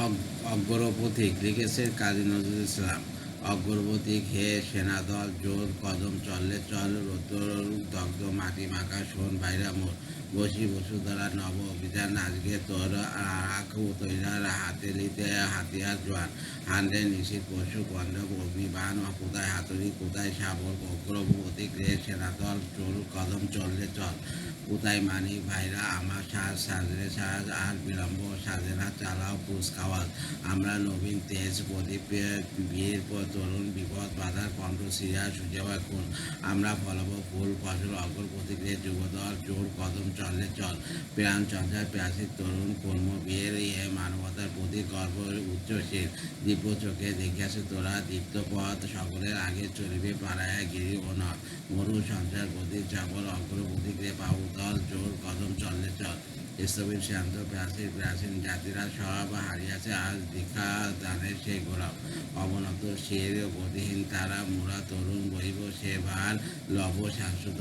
অগ্রপথিক লিখেছেন কাজী নজরুল ইসলাম। অগ্রপথিক হে সেনাদল জোর কদম চললে চল, রোদ্দুর দগ্ধ মাটি মাখা শোন বাইরা মোর, বসি বসুধরা নব অভিযান আজকে তোর, আখ তৈরার হাতে লিতে হাতিয়ার জোয়ান, হান্ডে নিশির পশু গন্ধব অগ্নিবাণ, কোথায় হাতুড়ি কোথায় শাবল, অগ্রপথিক হে সেনাদল জোর কদম চললে চল, কোথায় মানিক ভাইরা আমার সাজ সাজরে সাজ, আর বিলম্ব সাজে না চালাও কুচকাওয়াজ, আমরা নবীন তেজ প্রদীপ বীর তরুণ বিপদ বাধার কণ্ঠ সিরিয়া সুজেবা খুন, আমরা ফলব ফুল ফসল অগ্রপথিকে যুবদল জোর কদম চলে চল, প্রাণ চঞ্চল প্রাসিক তরুণ কর্ম বীর এ মানবতার প্রতি গর্ব উচ্চশীল, দিব্য চোখে দেখিয়াছে তোরা দীপ্ত পথ, সকলের আগে চলিবে পাড়ায় গিরি ও নদ, মরু সঞ্চার গতি চাবল অগ্রপথিকে বাহুদল জোর কদম চলে চল, স্থবির শান্ত প্রাচীন জাতিরা সব হারিয়াছে আজ দীক্ষা দানের সেই গৌরব, অবনত শির গতিহীন তারা মোরা তরুণ বহিব সে ভার, লব শাশ্বত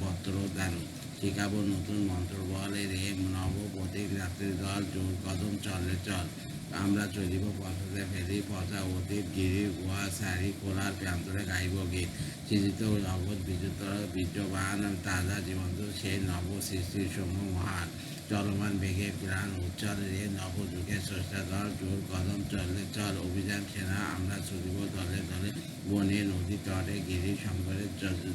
পত্র দারু, শিখাবো নতুন মন্ত্র বলে রে নব পথিক রাত্রি দল জোর কদম চলে চল, আমরা চলিব পথে ফেরি পথা অতীত গিরি গোয়া সারি কোলার প্রান্তরে গাইব গীত, সৃজিত জগৎ বিজুতর বীর্যবান তাজা জীবন্ত সেই নব সৃষ্টির সমূহ মহান, চলমান বেগে প্রাণ উচ্চল রে নব যুগে স্রষ্টা দল জোর কদম চলে চল, অভিযান সেনা আমরা চলিব দলে দলে, বনে নদী তটে গিরি শঙ্করের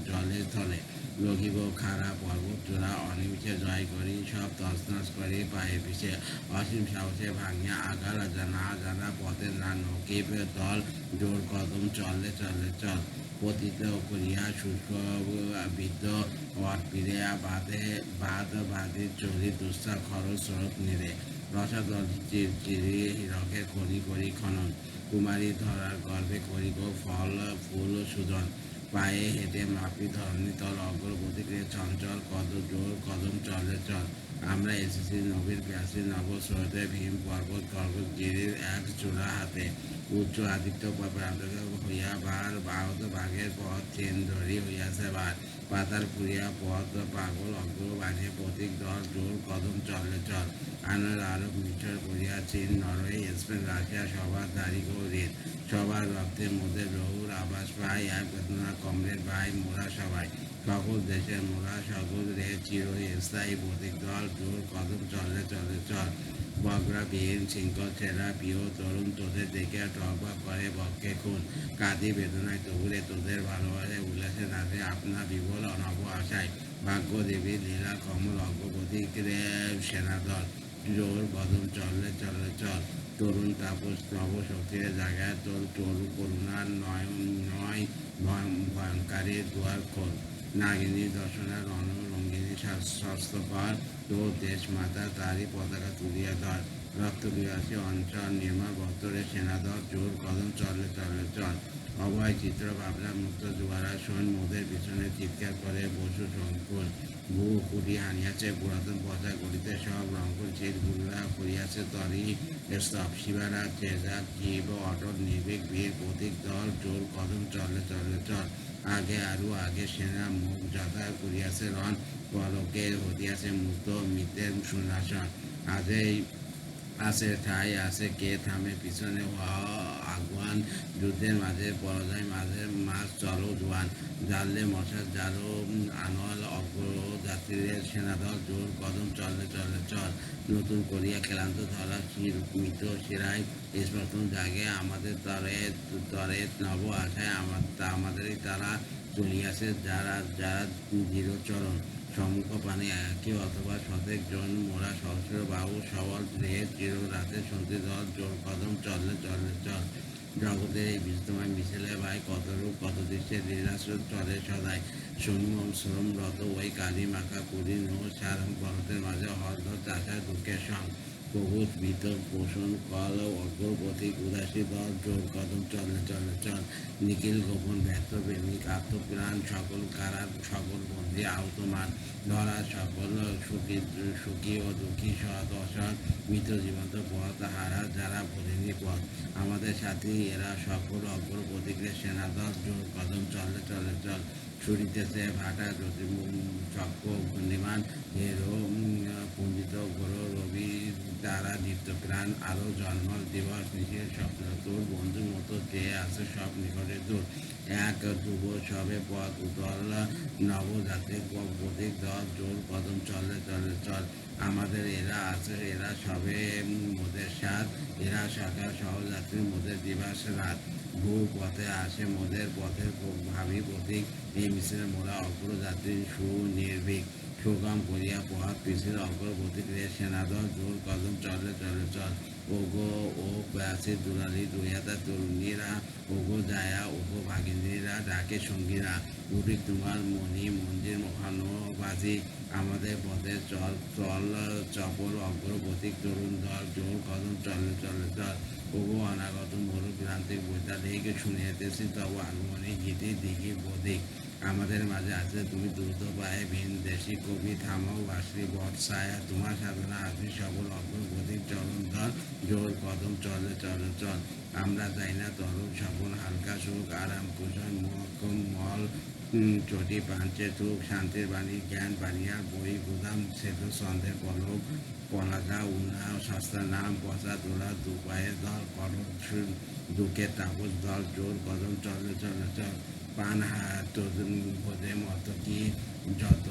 জলে স্থলে, লঘিব খাড়া পর্বত চূড়া অনিমিষে জয় করি, সব তছনছ করি পায়ে পিছে, অসীম সাহসে ভাঙিয়া আগাল জানা জানা পথের না নকিব দল জোর কদম চলে চলে চল, পতিত করিয়া শুষ্ক বিদ্ধ অট ফিরিয়া বাঁধে চলি দুঃসা খরচ স্রোত নিরে, রসাদল চিরি হীরকে করি করি খনন, কুমারী ধরার গর্ভে করি গো ফল ফুল সুজন, পায়ে হেঁটে মাপি ধরণী তল অগ্রগতিকে চঞ্চল জোর কদম চলে চল, আমরা এসেছি নবীর প্যাসি নব স্রোতে ভীম পর্বত পর্বত গিরির এক চূড়া হাতে, উচ্চ আদিত্য প্রান্তক হইয়া বার বাহত বাঘের পথ চেন ধরি হইয়াছে বার, পাতার পুরিয়া পথ পাগল অগ্র বানিয়ে প্রতীক দল জোর কদম চলে চল, আনার আরব মিঠর করিয়া চীন নরওয়ে স্পেন রাশিয়া সবার দাড়ি গৌরীর, সবার রক্তের মধ্যে রহুর আবাস পাই, এক বেদনা কমরের ভাই মোরা সবাই, সকল দেশের মোরা সকল রে চির স্থায়ী প্রতীক দল জোর কদম চলে চলে চল, বগরা বিহীন শৃঙ্খল ছেঁড়া প্রিয় তরুণ তোদের দেখে টকবক করে বক্ষে খুন, কাঁদি বেদনায় তবুরে তোদের ভালোবাসে উল্লাসে নাচে আপনা বিবল অনব আশায়, ভাগ্য দেবী লীলা কমল অগ্রগতিক রে সেনাদল জোর কদম চলে চলে চল, তরুণ তাপস নব শক্তির জায়গায় তোর তরু করুণার নয় ভয়ঙ্কারের দুয়ার খোল, নাগিনী দর্শনা রণরঙ্গিনী স্বাস্থ্যকর তোর দেশ মাতা তারই পতাকা তুলিয়া ধর, রক্ত বিরাসী অঞ্চল নির্মল বত্তরে সেনাদল জোর কদম চলে চলে চল, অভয় চিত্র ভাবনা মুক্ত জোয়ারা শোন মোদের পিছনে চিৎকার করে বসু সংকুল, ভূ কুটি হানিয়াছে পুরাতন পথা গড়িতে সব রঙ্কুল চির গুরুরা করিয়াছে তরি স্তব, শিবারা চেজা জীব অটল নির্ভীক বীর প্রতীক দল জোর কদম চলে চলে চল, আগে আরো আগে সেনা মুখ যথা করিয়াছে রণ, পলকে হদিয়াছে মুক্ত মিতের সুনাশন, আজই আছে ঠাই আছে কে থামে পিছনে আগুয়ান, যুদ্ধের মাঝে পরাজয় মাঝে মাছ চলো জোয়ান, জানলে মশার জালো আনোয়াল অগ্রযাত্রীদের সেনাদল জোর কদম চলে চলে চল, নতুন করিয়া ক্লান্ত ধরা মৃত শিরায় স্পর্শন জাগে আমাদের তরে তরে নব আশায় আমাদেরই তারা চলিয়াছে যারা যারা দৃঢ়চরণ, সম্মুখ পানে একই অথবা শতেক জন মোরা সহস্র বাহু সবল দেহে চির রাতে সন্ধি দল জোর কদম চলে চলে চল, জগতের এই বিদ্যমান মিছিলে ভাই কত রূপ কত দৃশ্যের লীলাস্রোত চলে সদাই, সমম শ্রমরত ওই কালী মাখা পুরী নো সারম পর্বতের মাঝে হরধ চাষা দুঃখের সং, প্রভুত ভীত পোষণ কল অগ্রপথিক উদাসী দল জোর কদম চলে চলে চল, নিখিল গোপন ব্যর্থ প্রেমিক আত্মপ্রাণ সকল কারার সকল বন্ধী আহতমান, ধরা সকল সুখী ও দুঃখী সৎ অসৎ মৃত জীবন্ত পথ হারা যারা ভরিনি পথ, আমাদের সাথী এরা সকল অগ্রপথিকের সেনাদল জোর কদম চলে চলে চল, ছুটিতেছে ভাটা চক্র ঘূর্ণিমান হেরো পুঞ্জিত গ্রহ রবি তারা দীপ্ত প্রাণ আরো জন্ম দিবস নিজের স্বপ্ন তোর বন্ধুর মতো চেয়ে আছে সব নিকটে দূর এক যুব সবে পথ উতল নবজাতির প্রতীক দল জোর কদম চলে চলে চল আমাদের এরা আছে এরা সবে মোদের সাথ এরা সকাল সহযাত্রীর মোদের দিবস রাত ভূ পথে আসে মোদের পথের ভাবি প্রতীক এই মিশ্রে মোরা অগ্রযাত্রী সুনির্ভীক সুগম করিয়া পথ পিছিয়ে অগ্রগতিক রে সেনাদল জোর কদম চলে চলে চল ওগো ও প্রয়াসী দুলালি দুইয়াতা তরুণীরা ওগো জায়া ওগো ভাগিনীরা ডাকে সঙ্গীরা উঠি তোমার মণি মন্দির মহানবাসী আমাদের পথে চল চল চপল অগ্রগতিক তরুণ দল জোর কদম চলে চলে চল ওগো অনাগত মরুক্রান্তিক বৈতালিক শুনিয়েতেছি তব আগমনী গীতি দিঘি বদিক আমাদের মাঝে আছে তুমি দ্রুত পায়ে ভিন দেশি কবি থামাও বাসরি বর্ষায়া তোমার সাধনা আসবি সকল অগ্রগতিক চলন দল জোর কদম চলে চলে চল আমরা চাই না তরুণ সফল হালকা সুখ আরাম কুশল মহকম মল চটি পাঞ্চে সুখ শান্তির বাণী জ্ঞান পানিয়া বই গুদাম সেতু সন্দেহ পলক পলাকা উন্না সস্তা নাম পচা তোলা দুপায়ে দল করণ দুঃখের তাপস দল জোর কদম চলে চলে চল পান হাত বোধে মতো কি যত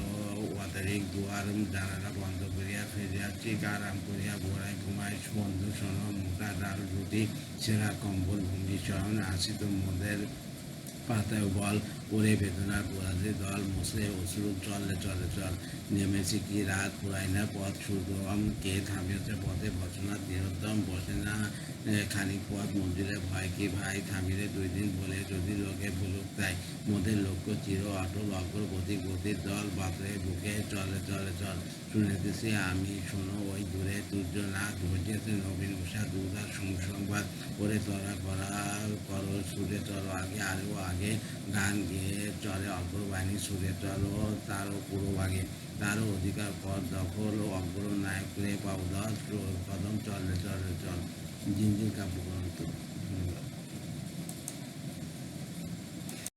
অতারিক দুয়ার জানালা বন্ধ করিয়া ফিরিয়া ঠিক আরাম করিয়া ঘোড়ায় ঘুমায় বন্ধু শোন মোটা ডাল রুটি সেরা কম্বল ভূমিশরণ আসিত মোদের পাতায় বল ওরে বেদনার পোড়াতে দল মুসে অশ্রু চলে চলে চল নেমেছি কি রাত পুরাই না পথ সুগম কে থামিয়েছে পথে ভসনা দৃঢ়োদ্যম বসে না খানিক পথ মন্দিরে ভয় কি ভাই থামিলে 2 দিন বলে যদি লোকে ভুলুক তাই মোদের লক্ষ্য চির অটল অগ্রগতি গতির দল বাপরে বুকে চলে চলে চল শুনেতেছি আমি শোনো ওই দূরে তুর্য না ধৈর্যেছে নবীন উষা দুর্গার সংবাদ করে তোরা করা করো সুরে চলো আগে আরও আগে গান গেয়ে চলে অগ্রবাহিনী সুরে চলো তারও পুরো আগে তারও অধিকার পথ দখল ও অগ্রনায়ক রে পাও দশ কদম চলে চলে চল জিনজিন কাব্যগ্রন্থ ধন্যবাদ।